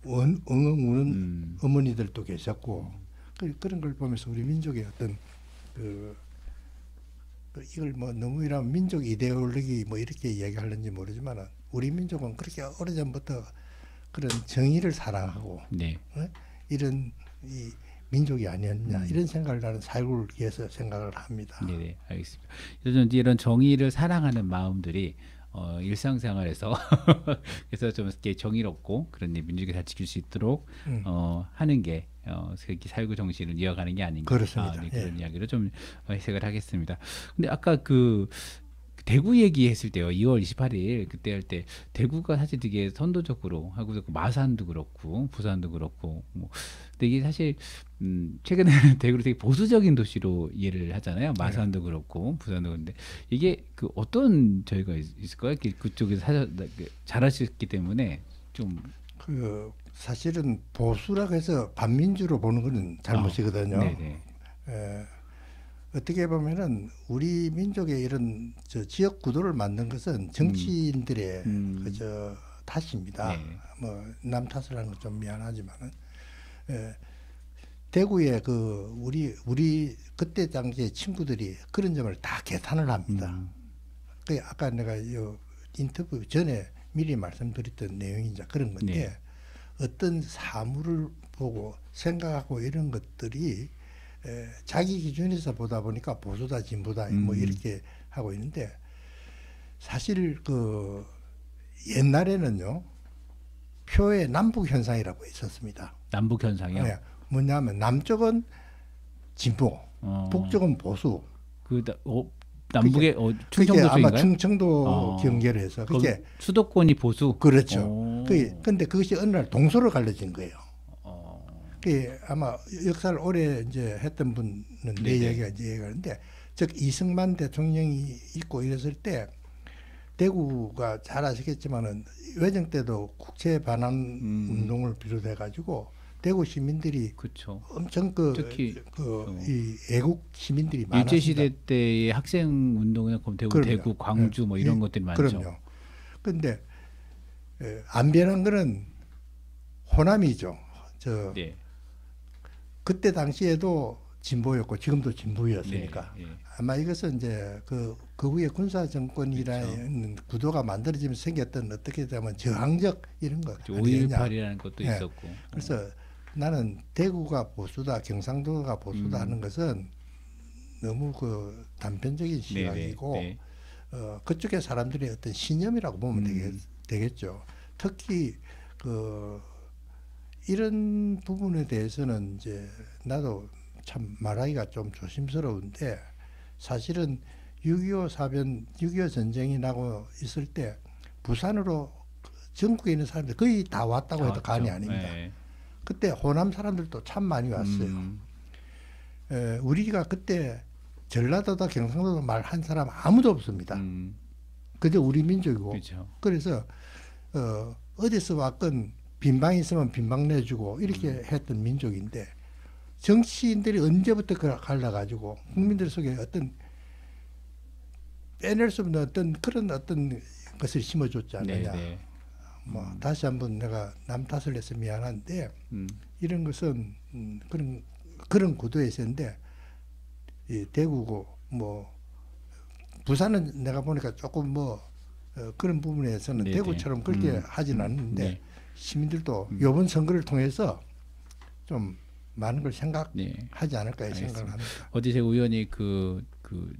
엉엉 우는 어머니들도 계셨고 그런 걸 보면서 우리 민족의 어떤 이걸 뭐 너무 이런 민족 이데올로기 뭐 이렇게 얘기하는지 모르지만 우리 민족은 그렇게 오래전부터 그런 정의를 사랑하고 이런 이 민족이 아니었냐 이런 생각을 나는 4.19를 위해서 생각을 합니다. 네, 알겠습니다. 이런 정의를 사랑하는 마음들이 일상생활에서 그래서 좀 이렇게 정의롭고 그런 민족이 잘 지킬 수 있도록 하는 게 4.19 정신을 이어가는 게 아닌가. 그렇습니다. 그런 이야기를 좀 해석을 하겠습니다. 근데 아까 그 대구 얘기했을 때요. 2월 28일 그때 할 때 대구가 사실 되게 선도적으로 하고 그 마산도 그렇고 부산도 그렇고 뭐 근데 이게 사실 최근에는 대구를 되게 보수적인 도시로 이해를 하잖아요. 마산도 그렇고 부산도 그런데 이게 그 어떤 저희가 있을까요? 그쪽에서 잘하셨기 때문에 좀 사실은 보수라고 해서 반민주로 보는 것은 잘못이거든요. 네네. 어떻게 보면은 우리 민족의 이런 지역 구도를 만든 것은 정치인들의 그저 탓입니다. 네. 뭐 남 탓을 하는 건 좀 미안하지만은 대구의 그 우리 그때 당시의 친구들이 그런 점을 다 계산을 합니다. 그 아까 내가 요 인터뷰 전에 미리 말씀드렸던 내용이 이제 그런 건데 네. 어떤 사물을 보고 생각하고 이런 것들이 자기 기준에서 보다 보니까 보수다 진보다 뭐 이렇게 하고 있는데 사실 그 옛날에는요 표의 남북 현상이라고 있었습니다. 남북 현상이요? 네, 뭐냐면 남쪽은 진보, 북쪽은 보수. 남북의 충청도 그게 아마 쪽인가요? 충청도 경계를 해서 그게 수도권이 보수. 그렇죠. 근데 그것이 어느 날 동서로 갈라진 거예요. 그게 아마 역사를 오래 이제 했던 분은 내 얘기가 이제 얘기하는데 즉 이승만 대통령이 있고 이랬을 때 대구가 잘 아시겠지만은 외정 때도 국채 반환 운동을 비롯해 가지고 대구 시민들이 그쵸. 엄청 특히 이 애국 시민들이 많았습니다. 일제 시대 때의 학생 운동이나 대구, 광주 뭐 이런 것들이 많죠. 그럼요. 그런데 안 변한 거는 호남이죠. 네. 그때 당시에도 진보였고 지금도 진보였으니까 네, 네. 아마 이것은 이제 그 후에 군사 정권이라는 구도가 만들어지면서 생겼던 어떻게 되면 저항적 이런 거 5.18이라는 것도 네. 있었고. 그래서 나는 대구가 보수다 경상도가 보수다 하는 것은 너무 그 단편적인 시각이고 네, 네. 그쪽의 사람들의 어떤 신념이라고 보면 되겠죠. 특히 그 이런 부분에 대해서는 이제 나도 참 말하기가 좀 조심스러운데 사실은 6.25 사변, 6.25 전쟁이 나고 있을 때 부산으로 전국에 있는 사람들 거의 다 왔다고 해도 과언이 아닙니다. 네. 그때 호남 사람들도 참 많이 왔어요. 우리가 그때 전라도다 경상도도 말한 사람 아무도 없습니다. 그저 우리 민족이고. 그렇죠. 그래서 어디서 왔건 빈방 있으면 빈방 내주고 이렇게 했던 민족인데 정치인들이 언제부터 갈라가지고 국민들 속에 어떤 빼낼 수 없는 어떤 그런 어떤 것을 심어줬지 않느냐. 네, 네. 뭐 다시 한번 내가 남 탓을 해서 미안한데 이런 것은 그런 구도에 있었는데 이 대구고 뭐 부산은 내가 보니까 조금 뭐 그런 부분에서는 네네. 대구처럼 그렇게 하진 않는데 네. 시민들도 이번 선거를 통해서 좀 많은 걸 생각하지 네. 않을까 생각을 합니다. 어제 제 우연히 그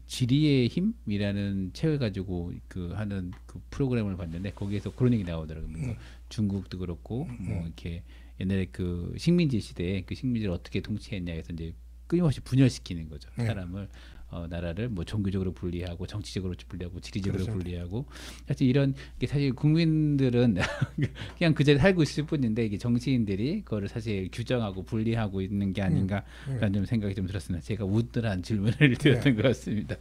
지리의 힘이라는 책을 가지고 하는 그 프로그램을 봤는데 거기에서 그런 얘기 나오더라고요. 중국도 그렇고 뭐 이렇게 옛날에 그 식민지 시대에 그 식민지를 어떻게 통치했냐 해서 이제 끊임없이 분열시키는 거죠. 사람을 나라를 뭐 종교적으로 분리하고 정치적으로 분리하고 지리적으로 그렇습니다. 분리하고 사실 이런 게 사실 국민들은 그냥 그 자리에 살고 있을 뿐인데 이게 정치인들이 그거를 사실 규정하고 분리하고 있는 게 아닌가라는 좀 생각이 좀 들었습니다. 제가 우드한 질문을 드렸던 것 같습니다.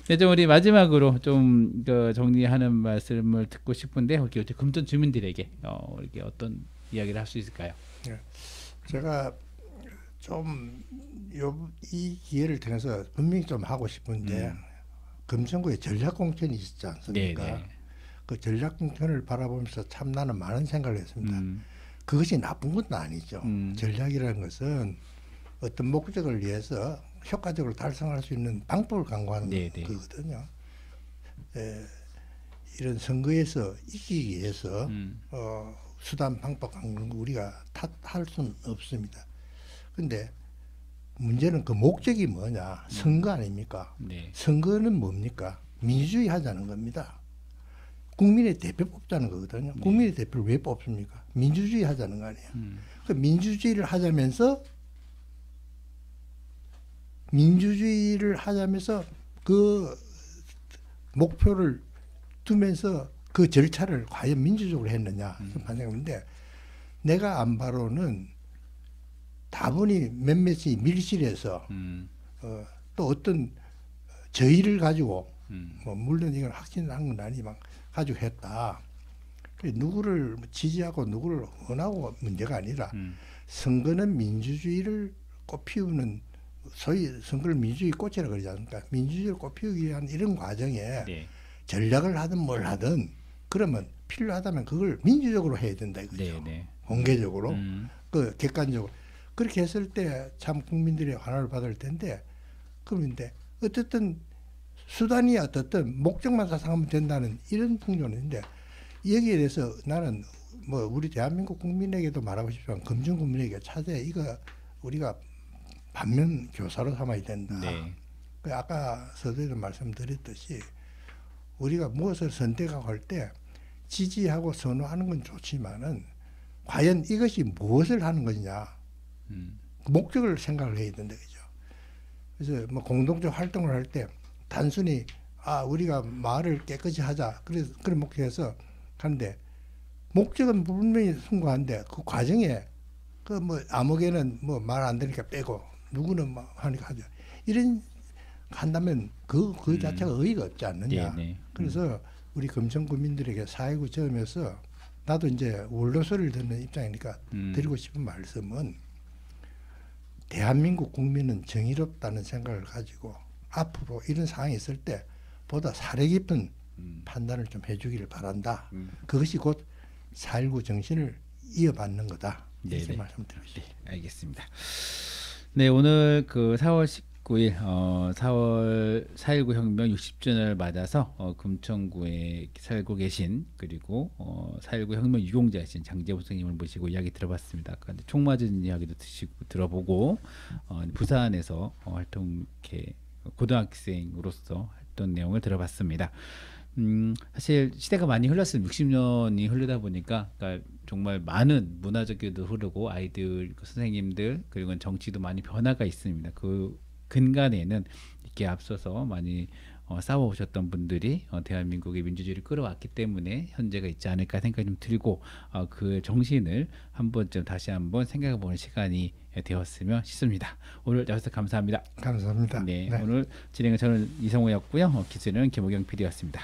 네, 좀 우리 마지막으로 좀 정리하는 말씀을 듣고 싶은데 이렇게 금천 주민들에게 이렇게 어떤 이야기를 할 수 있을까요? 네. 제가 좀 이 기회를 통해서 분명히 좀 하고 싶은데 금천구에 전략공천이 있었지 않습니까? 네, 네. 그 전략공천을 바라보면서 참 나는 많은 생각을 했습니다. 그것이 나쁜 것도 아니죠. 전략이라는 것은 어떤 목적을 위해서 효과적으로 달성할 수 있는 방법을 강구하는 거거든요. 이런 선거에서 이기기 위해서 수단 방법 강구하는 거 우리가 탓할 수는 없습니다. 근데 문제는 그 목적이 뭐냐? 선거 아닙니까? 네. 선거는 뭡니까? 민주주의 하자는 겁니다. 국민의 대표 뽑자는 거거든요. 국민의 대표를 왜 뽑습니까? 민주주의 하자는 거 아니에요. 그 민주주의를 하자면서 그 목표를 두면서 그 절차를 과연 민주적으로 했느냐 판단인데 내가 안 바로는 다분히 몇몇이 밀실에서 또 어떤 저의를 가지고 뭐 물론 이건 확신한 건 아니지만 가지고 했다. 누구를 지지하고 누구를 원하고 문제가 아니라 선거는 민주주의를 꽃피우는 소위 선거를 민주주의 꽃이라 그러지 않습니까? 민주주의를 꽃피우기 위한 이런 과정에 네. 전략을 하든 뭘 하든 그러면 필요하다면 그걸 민주적으로 해야 된다 이거죠. 네, 네. 공개적으로 그 객관적으로 그렇게 했을 때 참 국민들의 환호를 받을 텐데 그런데 어쨌든 수단이 어떻든 목적만 사상하면 된다는 이런 풍조인데 여기에 대해서 나는 뭐 우리 대한민국 국민에게도 말하고 싶지만 검증 국민에게 차제 이거 우리가 반면 교사로 삼아야 된다. 네. 그 아까 서두에도 말씀드렸듯이 우리가 무엇을 선택하고 할 때 지지하고 선호하는 건 좋지만은 과연 이것이 무엇을 하는 것이냐 목적을 생각을 해야 된다 그죠. 그래서 뭐 공동적 활동을 할 때 단순히 우리가 마을을 깨끗이 하자 그래서 그런 목적에서 하는데 목적은 분명히 숭고한데 그 과정에 그 뭐 아무개는 뭐 말 안 되니까 빼고 누구는 뭐 하니까 하자 이런 한다면 그 자체가 의의가 없지 않느냐. 네, 네. 그래서 우리 금천 국민들에게 4.19 점에서 나도 이제 원로소리를 듣는 입장이니까 드리고 싶은 말씀은 대한민국 국민은 정의롭다는 생각을 가지고 앞으로 이런 상황이 있을 때 보다 사려 깊은 판단을 좀 해주기를 바란다. 그것이 곧 4.19 정신을 이어받는 거다. 이렇게 말씀드리고 싶습니다. 네, 알겠습니다. 네, 오늘 그 4월 19일 4월 4.19 혁명 60주년을 맞아서 금천구에 살고 계신 그리고 4.19 혁명 유공자이신 장재호 선생님을 모시고 이야기 들어봤습니다. 아까 총 맞은 이야기도 들어보고 부산에서 이렇게 고등학생으로서 했던 내용을 들어봤습니다. 사실 시대가 많이 흘렀어요. 60년이 흐르다 보니까 그러니까 정말 많은 문화적 교도 흐르고 아이들, 선생님들 그리고 정치도 많이 변화가 있습니다. 그 근간에는 이렇게 앞서서 많이 싸워오셨던 분들이 대한민국의 민주주의를 끌어왔기 때문에 현재가 있지 않을까 생각이 좀 들고 그 정신을 한번쯤 다시 한번 생각해보는 시간이 되었으면 싶습니다. 오늘 나와주셔서 감사합니다. 감사합니다. 네, 네. 오늘 진행은 저는 이성호였고요. 기술은 김호경 PD였습니다.